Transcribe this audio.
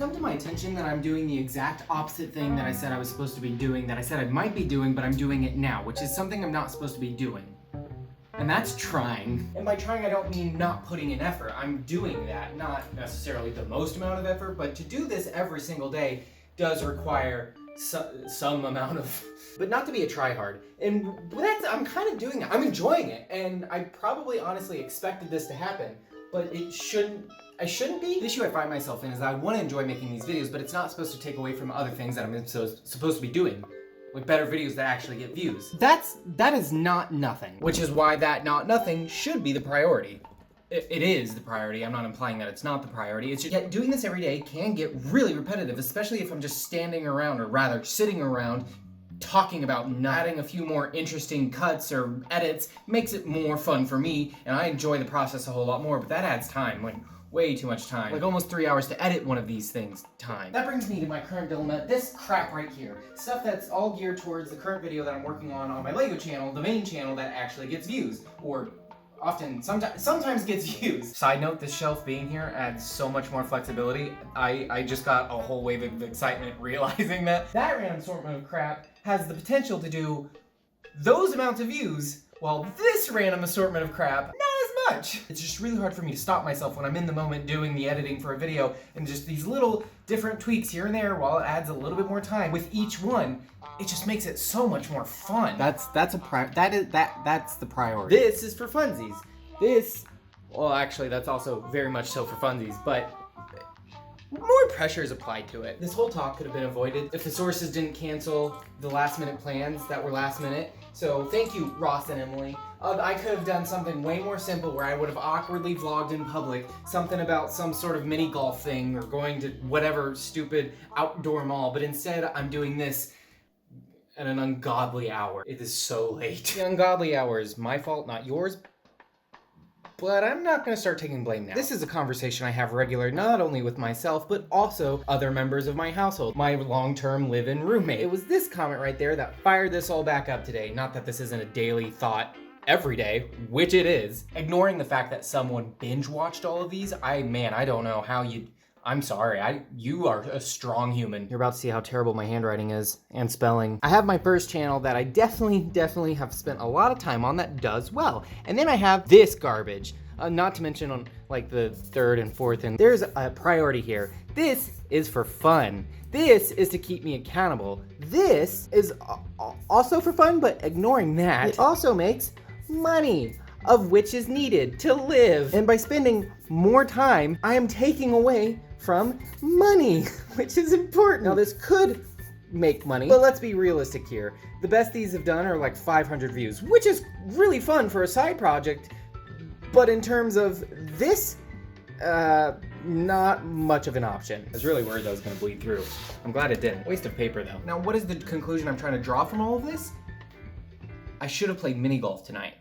come to my attention that I'm doing the exact opposite thing that I said I was supposed to be doing, that I said I might be doing, but I'm doing it now, which is something I'm not supposed to be doing. And that's trying. And by trying, I don't mean not putting in effort. I'm doing that, not necessarily the most amount of effort, but to do this every single day does require some amount of, but not to be a tryhard. And I'm kind of doing that. I'm enjoying it, and I probably honestly expected this to happen, but I shouldn't be. The issue I find myself in is that I want to enjoy making these videos, but it's not supposed to take away from other things that I'm supposed to be doing. Like better videos that actually get views. That is not nothing. Which is why that not nothing should be the priority. It is the priority. I'm not implying that it's not the priority. It's just, doing this every day can get really repetitive, especially if I'm just standing around, or rather sitting around, talking about adding a few more interesting cuts or edits makes it more fun for me, and I enjoy the process a whole lot more, but that adds time, like way too much time. Like almost 3 hours to edit one of these things time. That brings me to my current dilemma, this crap right here. Stuff that's all geared towards the current video that I'm working on my LEGO channel, the main channel that actually gets views, or sometimes gets views. Side note, this shelf being here adds so much more flexibility. I just got a whole wave of excitement realizing that random assortment of crap has the potential to do those amounts of views, while this random assortment of crap, not as much. It's just really hard for me to stop myself when I'm in the moment doing the editing for a video, and just these little different tweaks here and there, while it adds a little bit more time with each one, it just makes it so much more fun. That's the priority. This is for funsies. Well, actually, that's also very much so for funsies, but more pressure is applied to it. This whole talk could have been avoided if the sources didn't cancel the last minute plans that were last minute. So thank you, Ross and Emily. I could have done something way more simple where I would have awkwardly vlogged in public, something about some sort of mini golf thing or going to whatever stupid outdoor mall, but instead I'm doing this at an ungodly hour. It is so late. The ungodly hour is my fault, not yours. But I'm not gonna start taking blame now. This is a conversation I have regularly, not only with myself, but also other members of my household. My long-term live-in roommate. It was this comment right there that fired this all back up today. Not that this isn't a daily thought every day, which it is. Ignoring the fact that someone binge-watched all of these, I don't know how I'm sorry, you are a strong human. You're about to see how terrible my handwriting is, and spelling. I have my first channel that I definitely have spent a lot of time on that does well. And then I have this garbage, not to mention on like the third and fourth, and there's a priority here. This is for fun. This is to keep me accountable. This is also for fun, but ignoring that, it also makes money, of which is needed to live. And by spending more time, I am taking away from money, which is important. Now this could make money, but let's be realistic here. The best these have done are like 500 views, which is really fun for a side project, but in terms of this, not much of an option. I was really worried that was gonna bleed through. I'm glad it didn't. Waste of paper though. Now what is the conclusion I'm trying to draw from all of this? I should have played mini golf tonight.